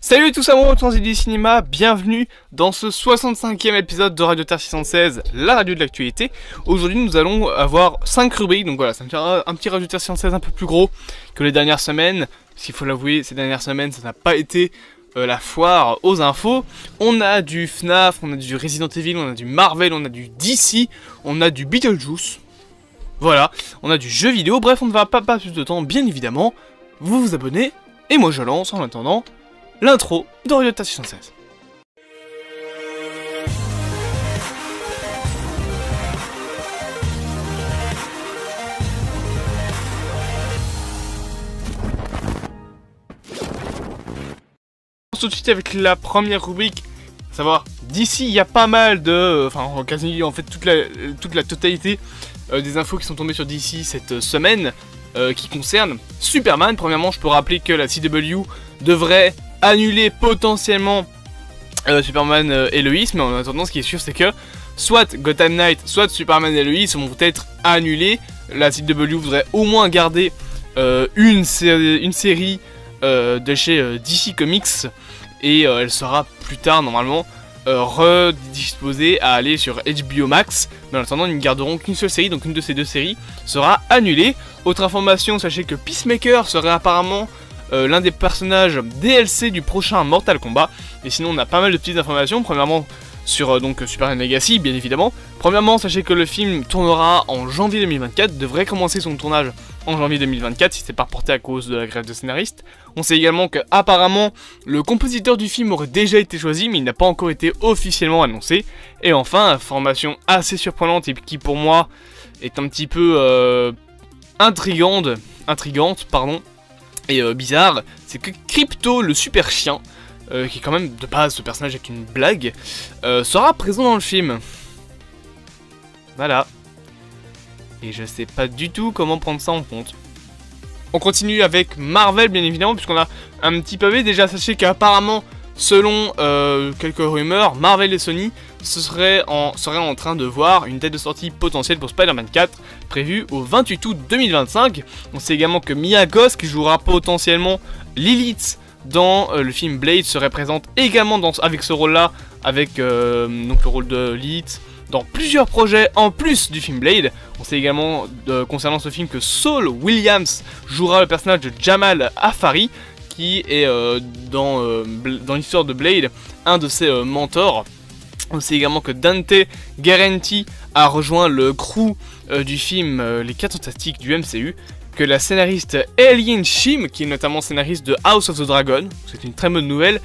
Salut à tous amoureux de Transit du cinéma, bienvenue dans ce 65e épisode de Radio Terre 616, la radio de l'actualité. Aujourd'hui nous allons avoir 5 rubriques, donc voilà, ça me fait un petit Radio Terre 616 un peu plus gros que les dernières semaines. Parce qu'il faut l'avouer, ces dernières semaines ça n'a pas été la foire aux infos. On a du FNAF, on a du Resident Evil, on a du Marvel, on a du DC, on a du Beetlejuice. Voilà, on a du jeu vidéo, bref on ne va pas passer plus de temps, bien évidemment. Vous vous abonnez, et moi je lance en attendant l'intro de Radio Terre 616. Tout de suite avec la première rubrique, à savoir d'ici il y a pas mal de, quasi en fait toute la totalité des infos qui sont tombées sur DC cette semaine qui concernent Superman. Premièrement, je peux rappeler que la CW devrait annuler potentiellement Superman et Lois, mais en attendant, ce qui est sûr, c'est que soit Gotham Knight, soit Superman et Lois vont être annulés. La CW voudrait au moins garder une série de chez DC Comics, et elle sera plus tard normalement redisposée à aller sur HBO Max, mais en attendant ils ne garderont qu'une seule série, donc une de ces deux séries sera annulée. Autre information, sachez que Peacemaker serait apparemment l'un des personnages DLC du prochain Mortal Kombat. Et sinon on a pas mal de petites informations. Premièrement sur Superman Legacy, bien évidemment. Premièrement, sachez que le film tournera en janvier 2024, devrait commencer son tournage en janvier 2024 si c'est pas reporté à cause de la grève de scénaristes. On sait également que apparemment le compositeur du film aurait déjà été choisi, mais il n'a pas encore été officiellement annoncé. Et enfin, information assez surprenante et qui pour moi est un petit peu intrigante, et bizarre, c'est que Crypto, le super chien, qui est quand même de base ce personnage avec une blague, sera présent dans le film. Voilà. Et je sais pas du tout comment prendre ça en compte. On continue avec Marvel, bien évidemment, puisqu'on a un petit pavé. Déjà, sachez qu'apparemment, selon quelques rumeurs, Marvel et Sony seraient en train de voir une date de sortie potentielle pour Spider-Man 4, prévue au 28 août 2025. On sait également que Mia Goth, qui jouera potentiellement Lilith dans le film Blade, serait présente également avec ce rôle-là, avec donc le rôle de Lilith, dans plusieurs projets en plus du film Blade. On sait également concernant ce film que Saul Williams jouera le personnage de Jamal Afari, qui est dans l'histoire de Blade un de ses mentors. On sait également que Dante Guarenti a rejoint le crew du film Les 4 Fantastiques du MCU, que la scénariste Eileen Shim, qui est notamment scénariste de House of the Dragon, c'est une très bonne nouvelle,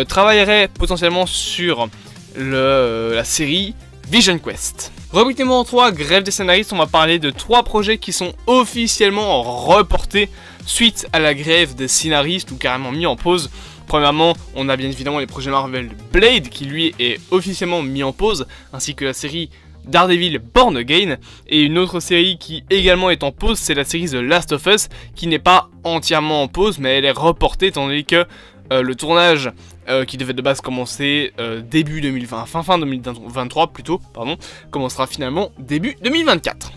travaillerait potentiellement sur la série Vision Quest. Rubrique numéro 3, grève des scénaristes. On va parler de 3 projets qui sont officiellement reportés suite à la grève des scénaristes ou carrément mis en pause. Premièrement, on a bien évidemment les projets Marvel Blade qui lui est officiellement mis en pause, ainsi que la série Daredevil Born Again, et une autre série qui également est en pause, c'est la série The Last of Us, qui n'est pas entièrement en pause, mais elle est reportée étant donné que le tournage qui devait de base commencer début 2020, fin 2023 plutôt, pardon, commencera finalement début 2024.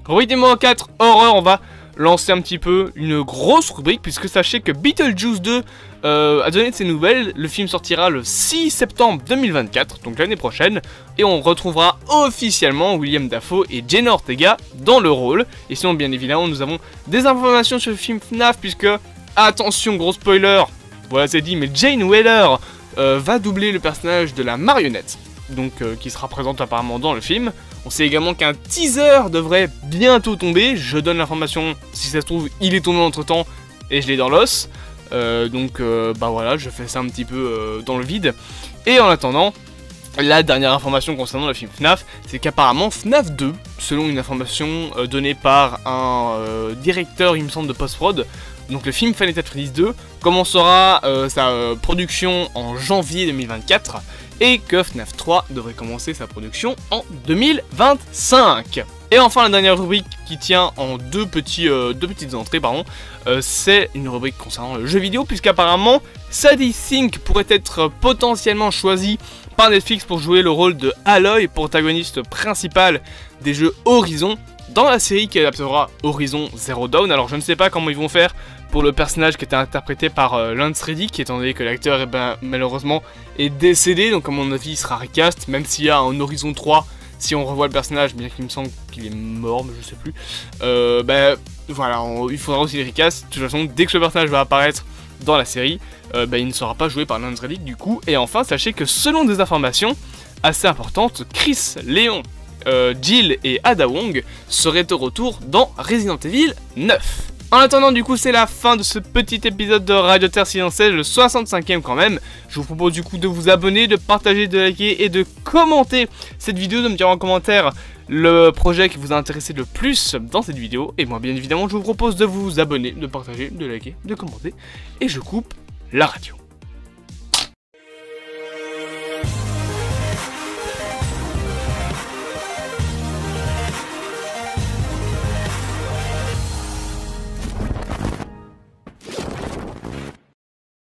Rubrique numéro 4, horreur. On va lancer un petit peu une grosse rubrique, puisque sachez que Beetlejuice 2 a donné de ses nouvelles. Le film sortira le 6 septembre 2024, donc l'année prochaine, et on retrouvera officiellement William Dafoe et Jenna Ortega dans le rôle. Et sinon, bien évidemment, nous avons des informations sur le film FNAF, puisque, attention, gros spoiler, voilà c'est dit, mais Jane Weller va doubler le personnage de la marionnette, donc qui sera présente apparemment dans le film. On sait également qu'un teaser devrait bientôt tomber. Je donne l'information, si ça se trouve, il est tombé entre temps et je l'ai dans l'os. Bah voilà, je fais ça un petit peu dans le vide. Et en attendant, la dernière information concernant le film FNAF, c'est qu'apparemment FNAF 2, selon une information donnée par un directeur, il me semble, de post-prod, donc le film Final Fantasy Freddy's 2 commencera sa production en janvier 2024, et que FNAF 3 devrait commencer sa production en 2025. Et enfin, la dernière rubrique qui tient en deux petites entrées, c'est une rubrique concernant le jeu vidéo, puisqu'apparemment Sadie Sink pourrait être potentiellement choisi par Netflix pour jouer le rôle de Aloy, protagoniste principal des jeux Horizon, dans la série qui adaptera Horizon Zero Dawn. Alors je ne sais pas comment ils vont faire pour le personnage qui était interprété par Lance Reddick, étant donné que l'acteur malheureusement est décédé, donc à mon avis il sera recast, même s'il y a un Horizon 3, si on revoit le personnage, bien qu'il me semble qu'il est mort, mais je sais plus. Voilà, il faudra aussi le recast. De toute façon, dès que ce personnage va apparaître dans la série, il ne sera pas joué par Lance Reddick du coup. Et enfin, sachez que selon des informations assez importantes, Chris, Léon, Jill et Ada Wong seraient au retour dans Resident Evil 9. En attendant, du coup, c'est la fin de ce petit épisode de Radio Terre Silencieuse, le 65e quand même. Je vous propose du coup de vous abonner, de partager, de liker et de commenter cette vidéo, de me dire en commentaire le projet qui vous a intéressé le plus dans cette vidéo. Et moi, bien évidemment, je vous propose de vous abonner, de partager, de liker, de commenter. Et je coupe la radio.